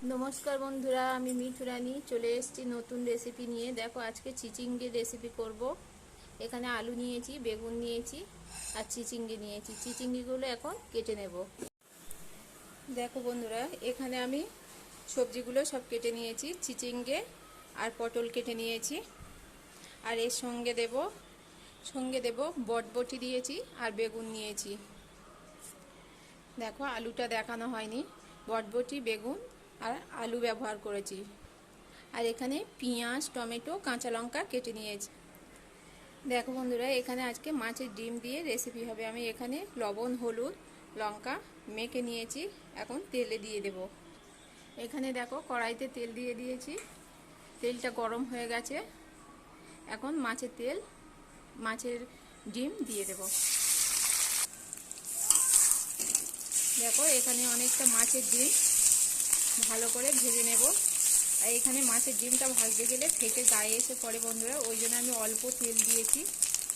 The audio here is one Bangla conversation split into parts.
নমস্কার বন্ধুরা, আমি মিঠু রানী চলে এসেছি নতুন রেসিপি নিয়ে। দেখো, আজকে চিচিঙ্গের রেসিপি করব। এখানে আলু নিয়েছি, বেগুন নিয়েছি আর চিচিঙ্গে নিয়েছি। চিচিঙ্গিগুলো এখন কেটে নেব। দেখো বন্ধুরা, এখানে আমি সবজিগুলো সব কেটে নিয়েছি। চিচিঙ্গে আর পটল কেটে নিয়েছি। আর এর সঙ্গে দেব বটবটি দিয়েছি আর বেগুন নিয়েছি। দেখো, আলুটা দেখানো হয়নি। বটবটি, বেগুন আর আলু ব্যবহার করেছি। আর এখানে পেঁয়াজ, টমেটো, কাঁচা লঙ্কা কেটে নিয়েছি। দেখো বন্ধুরা, এখানে আজকে মাছের ডিম দিয়ে রেসিপি হবে। আমি এখানে লবণ, হলুদ, লঙ্কা মেখে নিয়েছি। এখন তেলে দিয়ে দেব। এখানে দেখো, কড়াইতে তেল দিয়ে দিয়েছি। তেলটা গরম হয়ে গেছে। এখন মাছের ডিম দিয়ে দেব। দেখো, এখানে অনেকটা মাছের ডিম ভালো করে ভেজে নেব। আর এখানে মাছের ডিমটা ভাজতে গেলে ফেটে গায়ে এসে পড়ে বন্ধুরা, ওই জন্য আমি অল্প তেল দিয়েছি।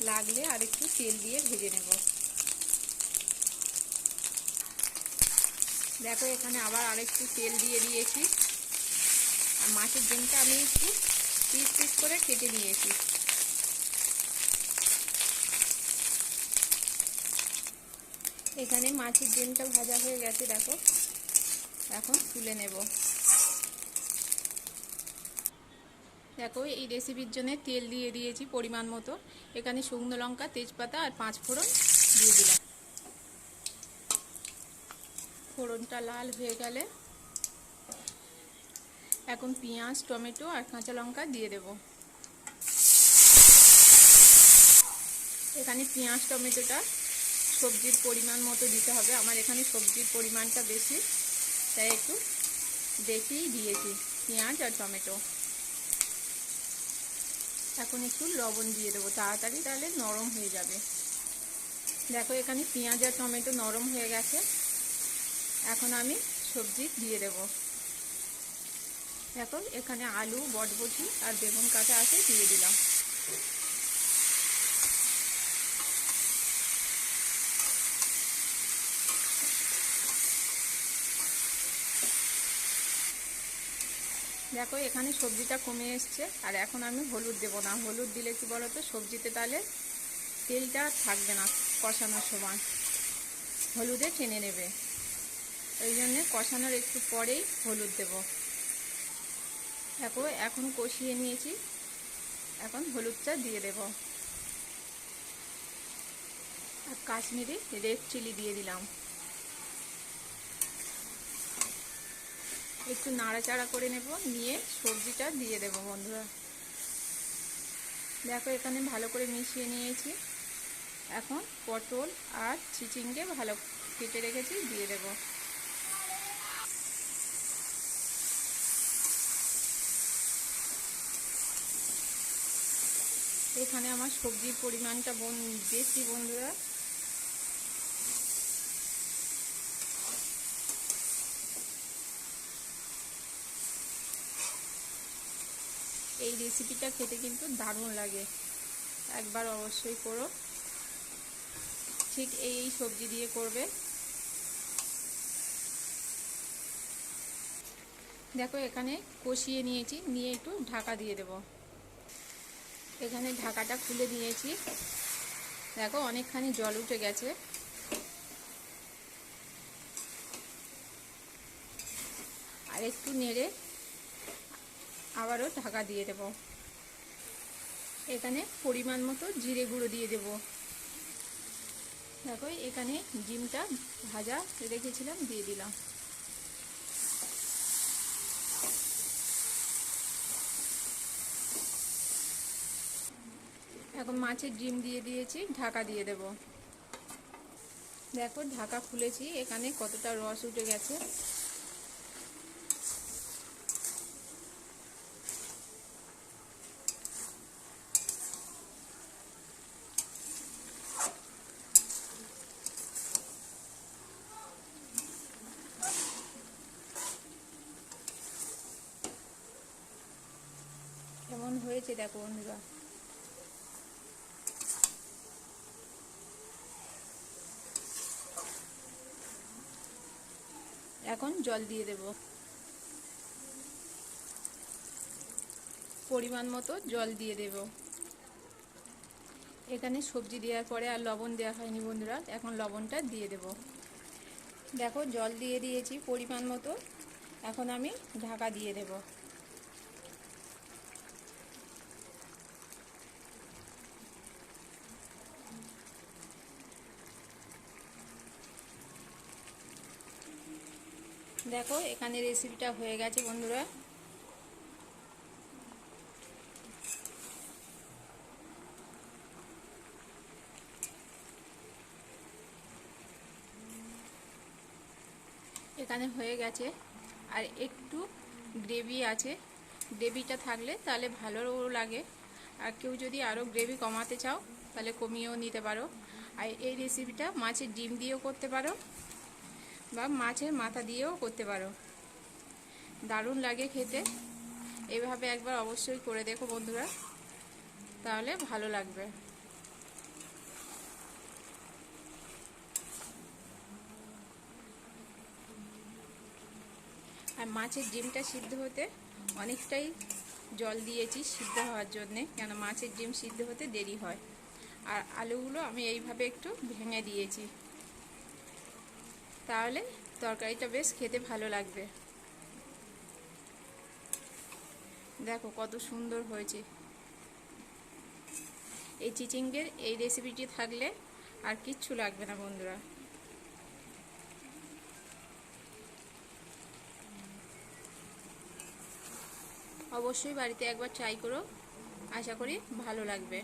লাগলে আর একটু তেল দিয়ে ভেজে নেব। দেখো, এখানে আবার আরেকটু তেল দিয়ে দিয়েছি। আর মাছের ডিমটা আমি একটু পিস পিস করে কেটে নিয়েছি। এখানে মাছের ডিমটা ভাজা হয়ে গেছে। দেখো, এখন তুলে নেব। দেখো, এই রেসিপির জন্য তেল দিয়ে দিয়েছি পরিমাণ মতো। এখানে শুকনো লঙ্কা, তেজপাতা আর 5 ফোড়ন দিয়ে দিলাম। ফোড়নটা লাল হয়ে গেলে এখন পেঁয়াজ, টমেটো আর কাঁচা লঙ্কা দিয়ে দেব। এখানে পেঁয়াজ টমেটোটা সবজির পরিমাণ মতো দিতে হবে। আমার এখানে সবজির পরিমাণটা বেশি, তাই একটু বেশিই দিয়েছি পেঁয়াজ আর টমেটো। এখন একটু লবণ দিয়ে দেবো তাড়াতাড়ি, তাহলে নরম হয়ে যাবে। দেখো, এখানে পেঁয়াজ আর টমেটো নরম হয়ে গেছে। এখন আমি সবজি দিয়ে দেব। দেখো, এখানে আলু, বটবটি আর বেগুন কাটা আছে, দিয়ে দিলাম। দেখো, এখানে সবজিটা কমে এসছে। আর এখন আমি হলুদ দেব না। হলুদ দিলে কি বলতো, সবজিতে তাহলে তেলটা থাকবে না কষানোর সময়, হলুদে টেনে নেবে। ওই জন্যে কষানোর একটু পরেই হলুদ দেব। দেখো, এখন কষিয়ে নিয়েছি। এখন হলুদটা দিয়ে দেব। আর কাশ্মীরি রেড চিলি দিয়ে দিলাম। একটু নাড়াচাড়া করে নেব, নিয়ে সবজিটা দিয়ে দেব বন্ধুরা। দেখো, এখানে ভালো করে মিশিয়ে নিয়েছি। এখন পটল আর চিচিঙ্গে ভালো কেটে রেখেছি, দিয়ে দেব। এখানে আমার সবজির পরিমাণটা বেশি বন্ধুরা। এই রেসিপিটা খেতে কিন্তু দারুণ লাগে, একবার অবশ্যই করো। ঠিক এই সবজি দিয়ে করবে। দেখো, এখানে কষিয়ে নিয়েছি, নিয়ে একটু ঢাকা দিয়ে দেব। এখানে ঢাকাটা খুলে দিয়েছি। দেখো, অনেকখানি জল উঠে গেছে। আর একটু নেড়ে আবারও ঢাকা দিয়ে দেব। এখানে পরিমাণ মতো জিরে গুঁড়ো দিয়ে দেব। দেখো, এখানে ডিমটা ভাজা রেখেছিলাম, দিয়ে দিলাম। এখন মাছের ডিম দিয়ে দিয়েছি, ঢাকা দিয়ে দেব। দেখো, ঢাকা খুলেছি, এখানে কতটা রস উঠে গেছে। কেমন হয়েছে দেখো বন্ধুরা। এখন জল দিয়ে দেব। পরিমাণ মতো জল দিয়ে দেব। এখানে সবজি দেওয়ার পরে আর লবণ দেওয়া হয়নি বন্ধুরা, এখন লবণটা দিয়ে দেব। দেখো জল দিয়ে দিয়েছি পরিমাণ মতো, এখন আমি ঢাকা দিয়ে দেব। দেখো এখানে রেসিপিটা হয়ে গেছে বন্ধুরা। এখানে হয়ে গেছে, আর একটু গ্রেভি আছে। গ্রেভিটা থাকলে তাহলে ভালো লাগে, আর কেউ যদি আরও গ্রেভি কমাতে চাও তাহলে কমিয়েও নিতে পারো। আর এই রেসিপিটা মাছের ডিম দিয়েও করতে পারো বা মাছের মাথা দিয়েও করতে পারো, দারুণ লাগে খেতে। এভাবে একবার অবশ্যই করে দেখো বন্ধুরা, তাহলে ভালো লাগবে। আর মাছের ডিমটা সিদ্ধ হতে অনেকটাই জল দিয়েছি সিদ্ধ হওয়ার জন্যে, কেন মাছের ডিম সিদ্ধ হতে দেরি হয়। আর আলুগুলো আমি এইভাবে একটু ভেঙে দিয়েছি, তাহলে তরকারিটা বেশ খেতে ভালো লাগবে। দেখো কত সুন্দর হয়েছে। এই চিচিঙ্গের এই রেসিপিটি থাকলে আর কিচ্ছু লাগবে না বন্ধুরা। অবশ্যই বাড়িতে একবার ট্রাই করো, আশা করি ভালো লাগবে।